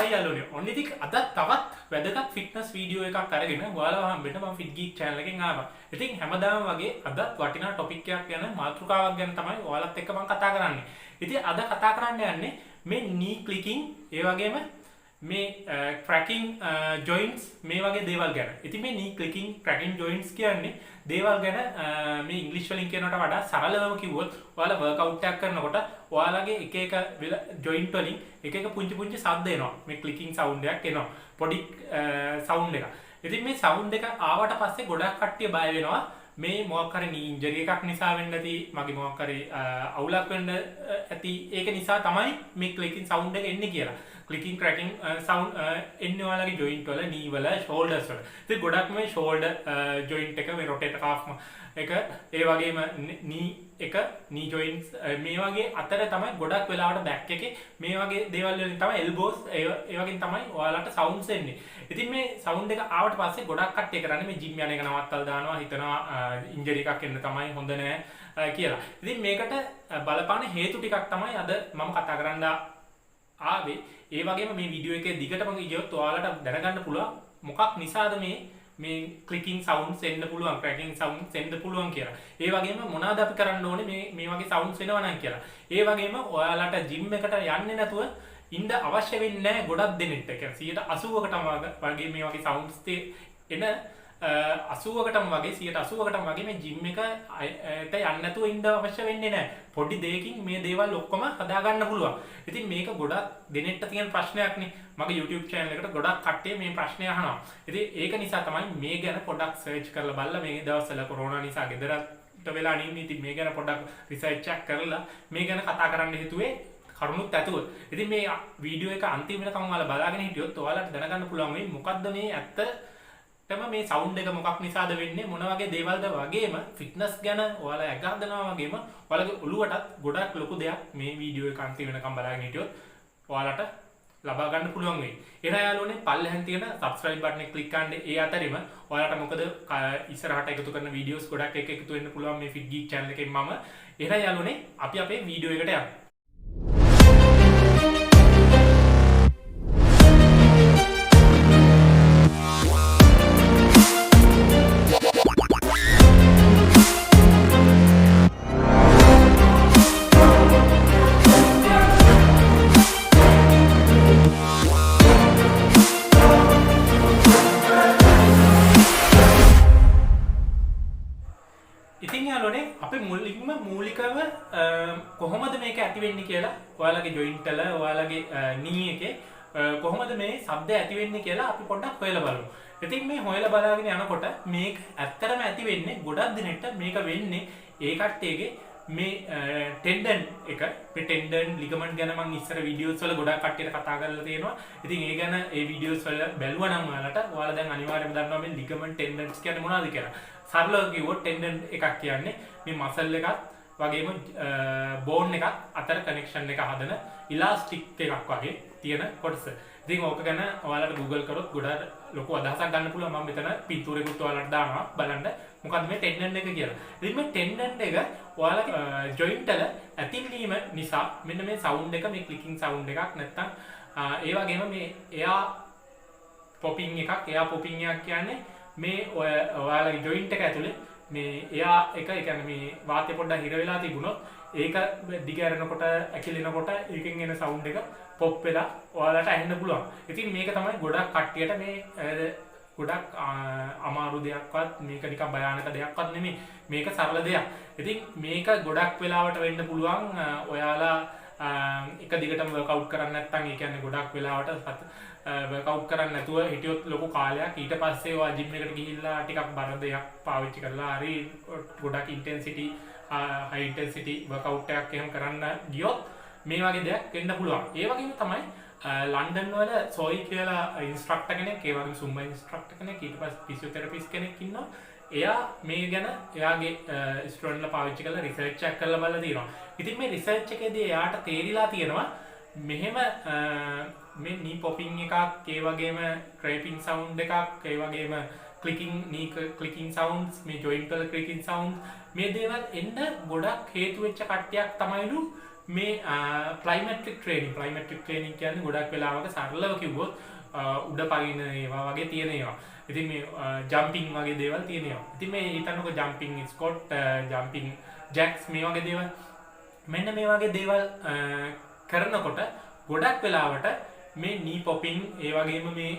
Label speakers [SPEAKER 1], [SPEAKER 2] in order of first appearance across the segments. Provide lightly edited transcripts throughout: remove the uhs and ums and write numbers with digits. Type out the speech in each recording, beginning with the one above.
[SPEAKER 1] හයි යාළුවනේ. ඔන්න ඉතින් අද තවත් වැදගත් ෆිට්නස් වීඩියෝ එකක් අරගෙන ඔයාලව හම්බෙන්න මම ෆිට් ගීක් channel එකෙන් ආවා. ඉතින් හැමදාම වගේ අදත් වටිනා ටොපික් එකක් ගැන මාතෘකාවක් ගැන තමයි ඔයාලත් එක්ක මම කතා කරන්නේ. ඉතින් අද කතා කරන්න යන්නේ මේ knee clicking ඒ වගේම මේ cracking joints මේ වගේ දේවල් ගැන. ඉතින් මේ knee clicking cracking joints කියන්නේ දේවල් ගැන මේ ඉංග්‍රීසි වලින් කියනකට වඩා සරලවම කිව්වොත් ඔයාලා වර්ක්අවුට් එකක් කරනකොට ඔයාලගේ එක එක ජොයින්ට් වලින් එක එක පුංචි පුංචි ශබ්ද එනවා. මේ ක්ලිකින් සවුන්ඩ් එකක් එනවා. පොඩි සවුන්ඩ් එකක්. ඉතින් මේ සවුන්ඩ් එක ආවට පස්සේ ගොඩක් කට්ටිය බය වෙනවා. මේ මොකක් හරි knee injury එකක් නිසා වෙන්න ඇති, මගේ මොකක් හරි අවුලක් වෙන්න ඇති. ඒක නිසා තමයි මේ ක්ලිකින් සවුන්ඩ් එක එන්නේ කියලා. ක්ලිකින් ක්‍රැකින් සවුන්ඩ් එන්නේ ඔයාලගේ ජොයින්ට් වල, knee වල, shoulders වල. ඉතින් ගොඩක් මේ shoulder joint එක, මේ rotator cuff එක, ඒ වගේම knee එක, knee joints මේ වගේ අතර තමයි ගොඩක් වෙලාවට back එකේ මේ වගේ දේවල් වලින් තමයි elbows ඒ වගේ තමයි ඔයාලට sounds එන්නේ. ඉතින් මේ sound එක ආවට පස්සේ ගොඩක් කට්ටිය කරන්නේ මේ gym යන එක නවත්තලා දානවා, හිතනවා injury එකක් එන්න තමයි හොඳ නෑ කියලා. ඉතින් මේකට බලපාන හේතු ටිකක් තමයි අද මම කතා කරන්න ආවේ. ඒ වගේම මේ වීඩියෝ එකේ දිගටම ගියොත් ඔයාලට දැනගන්න පුළුවන් මොකක් නිසාද මේ ක්ලිකින් සවුන්ඩ්ස් එන්න පුළුවන්, ක්‍රැකින් සවුන්ඩ්ස් එන්න පුළුවන් කියලා. ඒ වගේම මොනවද අපි කරන්න ඕනේ මේ වගේ සවුන්ඩ්ස් එනවා නම් කියලා. ඒ වගේම ඔයාලට ජිම් එකට යන්නේ නැතුව ඉන්න අවශ්‍ය වෙන්නේ නැහැ ගොඩක් දෙනෙක්ට. ඒ කියන්නේ 80%කටම වගේ මේ වගේ සවුන්ඩ්ස් එන 80%කටම වගේ 80%කටම වගේ මේ ජිම් එකට යන්න නැතුව ඉන්න අවශ්‍ය වෙන්නේ නැහැ. පොඩි දෙයකින් මේ දේවල් ඔක්කොම හදා ගන්න පුළුවන්. ඉතින් මේක ගොඩක් දෙනෙක්ට තියෙන ප්‍රශ්නයක් නේ. මගේ YouTube channel එකට ගොඩක් කට්ටිය මේ ප්‍රශ්නේ අහනවා. ඉතින් ඒක නිසා තමයි මේ ගැන පොඩ්ඩක් search කරලා බලලා මේ දවස්වල කොරෝනා නිසා ගෙදරට වෙලා නින්නේ. ඉතින් මේ ගැන පොඩ්ඩක් research එකක් කරලා මේ ගැන කතා කරන්න හිතුවේ කරුණුත් ඇතුව. ඉතින් මේ වීඩියෝ එක අන්තිම වෙනකම් ඔයාලා බලාගෙන හිටියොත් ඔයාලට දැනගන්න පුළුවන් වෙයි මොකද්ද මේ ඇත්තටම මේ සවුන්ඩ් එක මොකක් නිසාද වෙන්නේ, මොන වගේ දේවල්ද වගේම ෆිට්නස් ගැන ඔයාලා ඇග හදනවා වගේම ඔයාලගේ ඔළුවටත් ගොඩක් ලොකු දෙයක් මේ වීඩියෝ එක අන්තිම වෙනකම් බලාගෙන හිටියොත් ඔයාලට ලබා ගන්න පුළුවන් වෙයි. එහෙනම් යාළුවනේ පල්ලෙහෙන් තියෙන subscribe button එක click කරන්න. ඒ අතරින්ම ඔයාලට මොකද ඉස්සරහට එකතු කරන වීඩියෝස් ගොඩක් එකතු වෙන්න පුළුවන් මේ Fit Geek channel එකෙන් මම. එහෙනම් යාළුවනේ අපි අපේ වීඩියෝ එකට යමු. ඉතින් යාළුවනේ අපි මූලිකව කොහොමද මේක ඇති වෙන්නේ කියලා ඔයාලගේ ජොයින්ට් වල ඔයාලගේ knee එකේ කොහොමද මේ ශබ්ද ඇති වෙන්නේ කියලා අපි පොඩ්ඩක් හොයලා බලමු. ඉතින් මේ හොයලා බලාගෙන යනකොට මේක ඇත්තටම ඇති වෙන්නේ ගොඩක් දිනෙට මේක වෙන්නේ ඒ කට්ටියගේ මේ ටෙන්ඩන් එක. මේ ටෙන්ඩන් ලිගමන්ට් ගැන මම ඉස්සර වීඩියෝස් වල ගොඩක් කට්ටියට කතා කරලා තියෙනවා. ඉතින් ඒ ගැන ඒ වීඩියෝස් වල බැලුවා නම් ඔයාලා දැන් අනිවාර්යයෙන්ම දන්නවා මේ ලිගමන්ට් ටෙන්ඩන්ස් කියන්නේ මොනවද කියලා. සරලව කිව්වොත් ටෙන්ඩන් එකක් කියන්නේ මේ මසල් එකත් වගේම බෝන් එකත් අතර කනෙක්ෂන් එක හදන ඉලාස්ටික් එකක් වගේ තියෙන කොටස. ඉතින් ඕක ගැන ඔයාලට Google කරොත් ගොඩක් ලොකු අදහසක් ගන්න පුළුවන්. මම මෙතන පින්තූරෙකුත් ඔයාලට දානවා බලන්න මොකද්ද මේ ටෙන්ඩන් එක කියලා. ඉතින් මේ ටෙන්ඩන් එක ඔයාලගේ ජොයින්ට් වල ඇතිවීම නිසා මෙන්න මේ සවුන්ඩ් එක, මේ ක්ලිකින් සවුන්ඩ් එකක් නැත්තම් ඒ වගේම මේ එයා පොපින් එකක්. එයා පොපින් එකක් කියන්නේ මේ ඔයාලගේ ජොයින්ට් එක ඇතුලේ මේ එයා එක, ඒ කියන්නේ මේ වාතය පොඩ්ඩක් හිර වෙලා තිබුණොත් ඒක දිගහැරෙනකොට ඇකිලෙනකොට ඒකෙන් එන සවුන්ඩ් එක පොප් වෙලා ඔයාලට ඇහෙන්න පුළුවන්. ඉතින් මේක තමයි ගොඩක් කට්ටියට මේ ගොඩක් අමාරු දෙයක්වත්, මේක නිකන් භයානක දෙයක්වත් නෙමෙයි. මේක සරල දෙයක්. ඉතින් මේක ගොඩක් වෙලාවට වෙන්න පුළුවන් ඔයාලා එක දිගටම වර්ක්අවුට් කරන්නේ නැත්නම්, ඒ කියන්නේ ගොඩක් වෙලාවට වර්ක්අවුට් කරන්නේ නැතුව හිටියොත් ලොකු කාලයක් ඊට පස්සේ ඔයා ජිම් එකට ගිහිල්ලා ටිකක් බර දෙයක් පාවිච්චි කරලා හරි ගොඩක් ඉන්ටෙන්සිටි හයි ඉන්ටෙන්සිටි වර්ක්අවුට් එකක් එහෙම කරන්න ගියොත් මේ වගේ දෙයක් වෙන්න පුළුවන්. ඒ වගේම තමයි ලන්ඩන් වල සොයි කියලා ඉන්ස්ට්‍රක්ටර් කෙනෙක්, ඒ වගේම සුම්බා ඉන්ස්ට්‍රක්ටර් කෙනෙක්, ඊට පස්සේ ෆිසියෝതെරපිස්ට් කෙනෙක් ඉන්නවා. එයා මේ ගැන එයාගේ ස්ටුඩන්ට්ලා පාවිච්චි කරලා රිසර්ච් එකක් කරලා බලලා තියෙනවා. ඉතින් මේ රිසර්ච් එකේදී එයාට තේරිලා තියෙනවා මෙහෙම මේ knee popping එකක්, ඒ වගේම cracking sound එකක්, ඒ වගේම knee clicking sounds, මේ joint වල clicking sounds, මේ දේවල් එන්න ගොඩක් හේතු වෙච්ච කට්ටියක් තමයිලු මේ ප්ලයිමැට්‍රික් ට්‍රේනින් කියන්නේ ගොඩක් වෙලාවක සරලව කිව්වොත් උඩ පයින් ඒවා වගේ තියෙන ඒවා. ඉතින් මේ ජම්පින් වගේ දේවල් තියෙනවා. ඉතින් මේ හිතන්නකෝ ජම්පින් ස්කොට්, ජම්පින් ජැක්ස් මේ වගේ දේවල්. මෙන්න මේ වගේ දේවල් කරනකොට ගොඩක් වෙලාවට මේ නී පොපින් ඒ වගේම මේ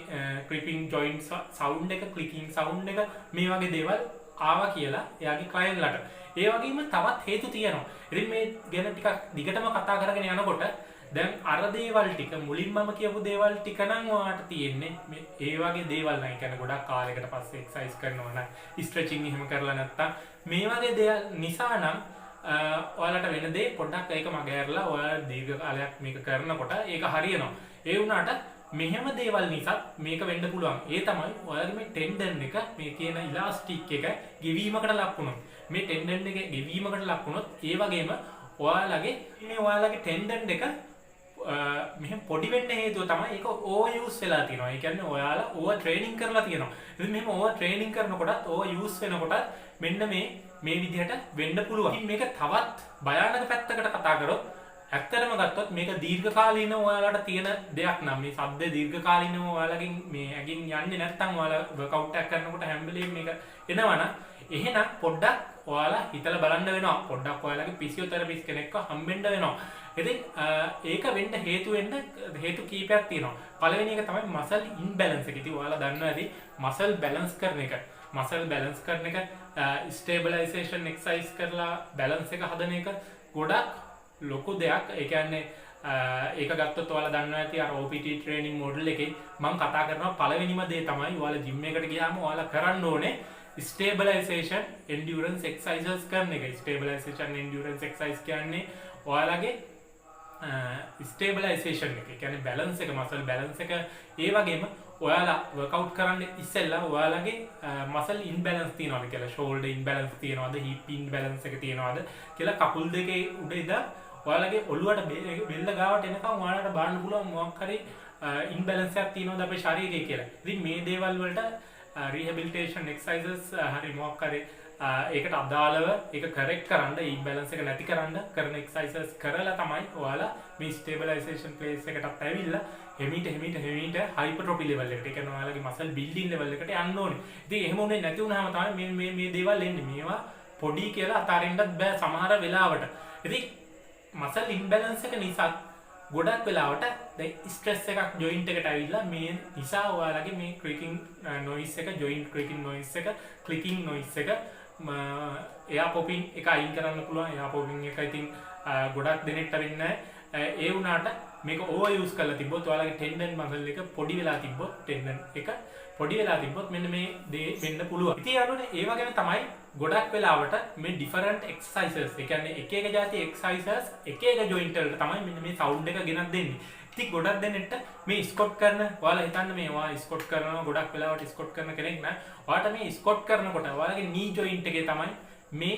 [SPEAKER 1] ක්‍රිපින් ජොයින්ට් සවුන්ඩ් එක, ක්ලිකින් සවුන්ඩ් එක මේ වගේ දේවල් ආවා කියලා එයාගේ ක්ලයන්ට්ලට. ඒ වගේම තවත් හේතු තියෙනවා. ඉතින් මේ ගැන ටිකක් දිගටම කතා කරගෙන යනකොට දැන් අර දේවල් ටික මුලින්මම කියපු දේවල් ටික නම් ඔයාලට තියෙන්නේ මේ ඒ වගේ දේවල් නම් කියන්නේ ගොඩක් කාලයකට පස්සේ එක්සර්සයිස් කරනවා නම් ස්ට්‍රෙචින් එහෙම කරලා නැත්තම් මේ වගේ දේවල් නිසා නම් ඔයාලට වෙන දේ පොඩ්ඩක් ඒක මගහැරලා ඔයාලා දීර්ඝ කාලයක් මේක කරනකොට ඒක හරියනවා. ඒ වුණාට මෙහෙම දේවල් නිසා මේක වෙන්න පුළුවන්. ඒ තමයි ඔයාලගේ මේ ටෙන්ඩන් එක මේ කියන ඉලාස්ටික් එක ගෙවීමකට ලක් වුණොත්. මේ ටෙන්ඩන් එක ගෙවීමකට ලක් වුණොත් ඒ වගේම ඔයාලගේ ටෙන්ඩන් එක මෙහෙම පොඩි වෙන්න හේතුව තමයි ඒක ඕවර් යූස් වෙලා තියෙනවා. ඒ කියන්නේ ඔයාලා ඕවර් ට්‍රේනින් කරලා තියෙනවා. ඉතින් මෙහෙම ඕවර් ට්‍රේනින් කරනකොටත් ඕවර් යූස් වෙනකොටත් මෙන්න මේ විදිහට වෙන්න පුළුවන්. ඉතින් මේක තවත් භයානක පැත්තකට කතා කරොත් ඇත්තටම ගත්තොත් මේක දීර්ඝකාලීනව ඔයාලට තියෙන දෙයක් නම් මේ සද්ද දීර්ඝකාලීනව ඔයාලගෙන් මේ ඇගින් යන්නේ නැත්නම් ඔයාලා වර්කවුට් එකක් කරනකොට හැම වෙලේම මේක එනවනම් එහෙනම් පොඩ්ඩක් ඔයාලා හිතලා බලන්න වෙනවා. පොඩ්ඩක් ඔයාලගේ ෆිසියෝതെරපිස්ට් කෙනෙක්ව හම්බෙන්න වෙනවා. ඉතින් ඒක වෙන්න හේතු කීපයක් තියෙනවා. පළවෙනි එක තමයි මසල් ඉම්බැලන්ස් එක. ඉතින් ඔයාලා දන්නවා ඇති මසල් බැලන්ස් කරන එක. මසල් බැලන්ස් කරන එක ස්ටේබිලයිසේෂන් එක්සර්සයිස් කරලා බැලන්ස් එක හදන එක ගොඩක් ලොකු දෙයක්. ඒ කියන්නේ ඒක ගත්තොත් ඔයාලා දන්නවා ඇති අර OPT ට්‍රේනින් මොඩල් එකේ මම කතා කරනවා පළවෙනිම දේ තමයි ඔයාලා ජිම් එකට ගියාම ඔයාලා කරන්න ඕනේ ස්ටේබිලයිසේෂන් එන්ඩියුරන්ස් එක්සර්සයිසස් කරන එක. ස්ටේබිලයිසේෂන් එන්ඩියුරන්ස් එක්සර්සයිස් කියන්නේ ඔයාලගේ ස්ටේබිලයිසේෂන් එක. ඒ කියන්නේ බැලන්ස් එක, මසල් බැලන්ස් එක. ඒ වගේම ඔයාලා වර්කවුට් කරන්න ඉස්සෙල්ලා ඔයාලගේ මසල් ඉන්බැලන්ස් තියනවාද කියලා, ෂෝල්ඩර් ඉන්බැලන්ස් තියනවාද, හිප් ඉන්බැලන්ස් එක තියනවාද කියලා කකුල් දෙකේ උඩ ඉඳලා ඔයාලගේ ඔළුවට බෙල්ල ගාවට එනකම් ඔයාලට බලන්න පුළුවන් මොකක් හරි ඉන්බැලන්ස් එකක් තියනවාද අපේ ශරීරයේ කියලා. ඉතින් මේ දේවල් වලට රීහැබිලිටේෂන් එක්සර්සයිසස් හරි මොකක් හරි ඒකට අදාළව ඒක කරෙක්ට් කරන්න, ඉම්බැලන්ස් එක නැති කරන්න කරන එක්සර්සයිසස් කරලා තමයි ඔයාලා මේ ස්ටේබිලයිසේෂන් ප්ලේස් එකටත් ඇවිල්ලා හෙමීට හයිපර්ට්‍රොෆි ලෙවල් එකට, ඒ කියන්නේ ඔයාලගේ මසල් බිල්ඩින් ලෙවල් එකට යන්න ඕනේ. ඉතින් එහෙම උනේ නැති වුණාම තමයි මේ දේවල් එන්නේ. මේවා පොඩි කියලා අතාරින්නත් බෑ සමහර වෙලාවට. ඉතින් මසල් ඉම්බැලන්ස් එක නිසා ගොඩක් වෙලාවට දැන් ස්ට්‍රෙස් එකක් ජොයින්ට් එකට ඇවිල්ලා මේ නිසා ඔයාලගේ මේ ක්ලිකින් නොයිස් එක, ජොයින්ට් ක්ලිකින් නොයිස් එක, ක්ලිකින් නොයිස් එක එයා පොපින් එක අයින් කරන්න පුළුවන්. එයා පොපින් එක ඉතින් ගොඩක් දෙනෙක්ට වෙන්නේ නැහැ. ඒ වුණාට මේක ඕවර් යූස් කරලා තිබ්බොත් ඔයාලගේ ටෙන්ඩන් මසල් එක පොඩි වෙලා තිබ්බොත් මෙන්න මේ දේ වෙන්න පුළුවන්. ඉතින් යාළුවනේ ඒ වගේම තමයි ගොඩක් වෙලාවට මේ ඩිෆරන්ට් එක්සර්සයිසස්, ඒ කියන්නේ එක එක જાති එක්සර්සයිසස් එක එක ජොයින්ට් වලට තමයි මෙන්න මේ සවුන්ඩ් එක ගෙනත් දෙන්නේ. ඉතින් ගොඩක් දෙනෙක්ට මේ ස්කොට් කරන, ඔයාලා හිතන්න මේ ඔයා ස්කොට් කරනවා, ගොඩක් වෙලාවට ස්කොට් කරන කෙනෙක් නෑ. ඔයාලට මේ ස්කොට් කරනකොට ඔයාලගේ නී ජොයින්ට් එකේ තමයි මේ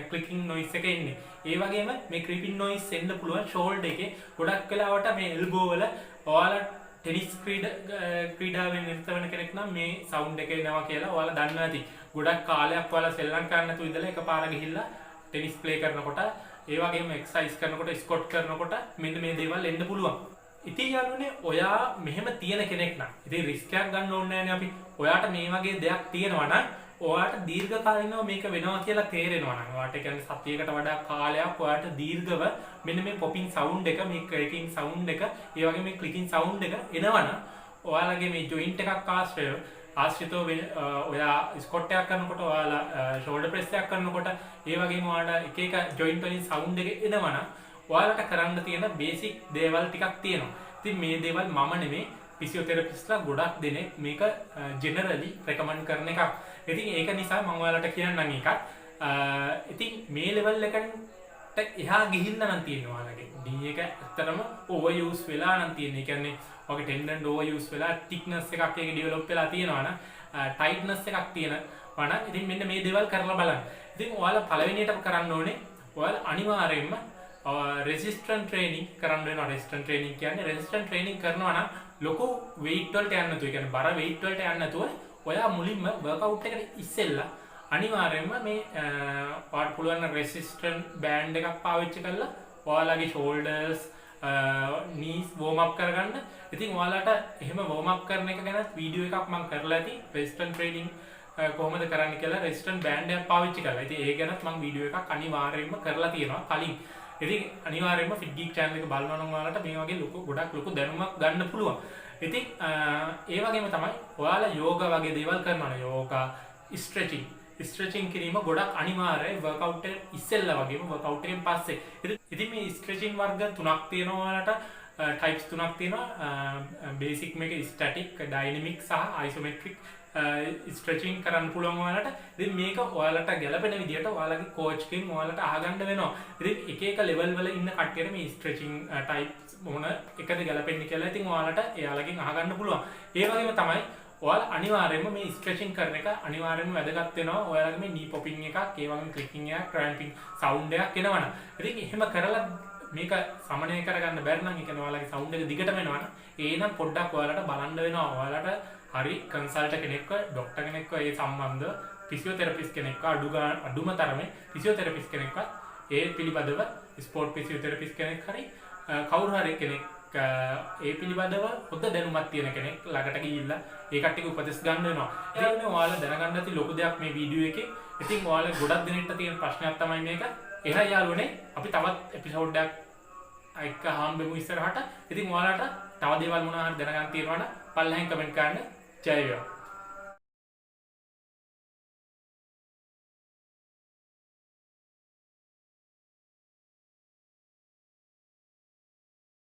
[SPEAKER 1] ක්ලිකින් නොයිස් එක එන්නේ. ඒ වගේම මේ ක්‍රීපින් නොයිස් එන්න පුළුවන් ෂෝල්ඩර් එකේ. ගොඩක් වෙලාවට මේ එල්බෝ වල ඔයාලා ටෙනිස් ක්‍රීඩාවෙන් නිරත වෙන කෙනෙක් නම් මේ සවුන්ඩ් එක එනවා කියලා ඔයාලා දන්නවා ඇති. ගොඩක් කාලයක් ඔයාලා සෙල්ලම් කරන්න නැතුව ඉඳලා එකපාර ගිහිල්ලා ටෙනිස් ප්ලේ කරනකොට, ඒ වගේම එක්සර්සයිස් කරනකොට, ස්කොට් කරනකොට මෙන්න මේ දේවල් එන්න පුළුවන්. ඉතින් යාළුවනේ ඔයා මෙහෙම තියෙන කෙනෙක් නම් ඉතින් රිස්ක් එකක් ගන්න ඕනේ නැහැනේ අපි. ඔයාට මේ වගේ දෙයක් තියෙනවා නම් ඔයාට දීර්ඝකාලීනව මේක වෙනවා කියලා තේරෙනවා නම්, ඔයාට කියන්නේ සතියකට වඩා කාලයක් ඔයාට දීර්ඝව මෙන්න මේ පොපින් සවුන්ඩ් එක, මේ ක්‍රැකින් සවුන්ඩ් එක, ඒ වගේ මේ ක්ලිකින් සවුන්ඩ් එක එනවනම් ඔයාලගේ මේ ජොයින්ට් එකක් ආශ්‍රිතව ඔයා ස්කොට් එකක් කරනකොට, ඔයාලා ෂෝල්ඩර් ප්‍රෙස් එකක් කරනකොට, ඒ වගේම ඔයාලා එක එක ජොයින්ට් වලින් සවුන්ඩ් එක එනවනම් ඔයාලට කරන්න තියෙන බේසික් දේවල් ටිකක් තියෙනවා. ඉතින් මේ දේවල් මම නෙමෙයි, ෆිසියෝതെරපිස්ට්ලා ගොඩක් දෙනෙක් මේක ජෙනරලි රෙකමන්ඩ් කරන එකක්. ඉතින් ඒක නිසා මම ඔයාලට කියන්නම් එකක්. ඉතින් මේ ලෙවල් එකට එහා ගිහිල්ලා නම් තියෙනවා ඔයාලගේ. ඩී එක ඇත්තටම ඕවර් යූස් වෙලා නම් තියෙන්නේ. ඒ කියන්නේ ඔයගේ ටෙන්ඩන් ඕවර් යූස් වෙලා ටික්නස් එකක් ඒක ඩෙවලොප් වෙලා තියෙනවා නම්, ටයිට්නස් එකක් තියෙනවා නම් ඉතින් මෙන්න මේ දේවල් කරලා බලන්න. ඉතින් ඔයාලා පළවෙනියටම කරන්න ඕනේ ඔයාලා අනිවාර්යයෙන්ම රෙසිස්ටන්ට් ට්‍රේනින් කරන්න වෙනවා. රෙසිස්ටන්ට් ට්‍රේනින් කියන්නේ රෙසිස්ටන්ට් ට්‍රේනින් කරනවා නම් ලොකු weight වලට යන්න නැතුව, ඒ කියන්නේ බර weight වලට යන්න නැතුව ඔයා මුලින්ම වර්කවුට් එකට ඉස්සෙල්ලා අනිවාර්යයෙන්ම මේ ඔයාලට පුළුවන් රෙසිස්ටන්ට් බෑන්ඩ් එකක් පාවිච්චි කරලා ඔයාලගේ shoulders knees warm up කරගන්න. ඉතින් ඔයාලට එහෙම warm up කරන එක ගැන වීඩියෝ එකක් මම කරලා ඇති resistance training කොහොමද කරන්න කියලා resistance band එකක් පාවිච්චි කරලා. ඉතින් ඒ ගැනත් මම වීඩියෝ එකක් අනිවාර්යයෙන්ම කරලා තියෙනවා කලින්. ඉතින් අනිවාර්යයෙන්ම Fit Geek channel එක බලනවා නම් ඔයාලට මේ වගේ ගොඩක් ලොකු දැනුමක් ගන්න පුළුවන්. ඉතින් ඒ වගේම තමයි ඔයාලා යෝගා වගේ දේවල් කරනවා නම් යෝගා ස්ට්‍රෙචින් කිරීම ගොඩක් අනිවාර්යයි වර්කවුට් එක ඉස්සෙල්ලා වගේම වර්කවුට් එකෙන් පස්සේ. ඉතින් මේ ස්ට්‍රෙචින් වර්ග තුනක් තියෙනවා ඔයාලට types තුනක් තියෙනවා basic මේක static dynamic සහ isometric ස්ට්‍රෙචින් කරන්න පුළුවන් ඔයාලට. ඉතින් මේක ඔයාලට ගැළපෙන විදිහට ඔයාලගේ coach කෙන් ඔයාලට අහගන්න වෙනවා. ඉතින් එක එක level වල ඉන්න කට්ටියට මේ ස්ට්‍රෙචින් types මොන එකද ගැළපෙන්නේ කියලා ඉතින් ඔයාලට එයාලගෙන් අහගන්න පුළුවන්. ඒ වගේම තමයි ඔයාලා අනිවාර්යයෙන්ම මේ ස්ට්‍රෙචින් කරන එක අනිවාර්යයෙන්ම වැදගත් වෙනවා. ඔයාලගේ මේ knee popping එකක්, ඒ වගේම clicking එකක්, cramping sound එකක් එනවනම්. ඉතින් එහෙම කරලා මේක සමනය කරගන්න බැරි නම් ඒ කියන්නේ ඔයාලගේ sound එක දිගටම එනවනම් ඒනම් පොඩ්ඩක් ඔයාලට බලන්න වෙනවා. ඔයාලට හරි කන්සල්ටන්ට් කෙනෙක්ව, ડોක්ටර් කෙනෙක්ව ඒ සම්බන්ධ ෆිසියෝതെරපිස්ට් කෙනෙක්ව අඩුම තරමේ ෆිසියෝതെරපිස්ට් කෙනෙක්ව ඒ පිළිබඳව ස්පෝර්ට් ෆිසියෝതെරපිස්ට් කෙනෙක් හරි කවුරු හරි කෙනෙක් ඒ පිළිබඳව හොඳ දැනුමක් තියෙන කෙනෙක් ළඟට ගිහිල්ලා ඒ කට්ටියගේ උපදෙස් ගන්න වෙනවා. ඉතින් ඔයාලා දැනගන්න ඇති ලොකු දෙයක් මේ වීඩියෝ එකේ. ඉතින් ඔයාලා ගොඩක් දිනෙට තියෙන ප්‍රශ්නයක් තමයි මේක. එහෙනම් යාළුවනේ අපි තවත් එපිසෝඩ් එකක් හම්බෙමු ඉස්සරහට. ඉතින් ඔයාලට තව දේවල් මොනවා හරි දැනගන්න තියෙනවා නම් පල්ලෙහෙන් කමෙන්ට් කරන්න. ජය වේවා.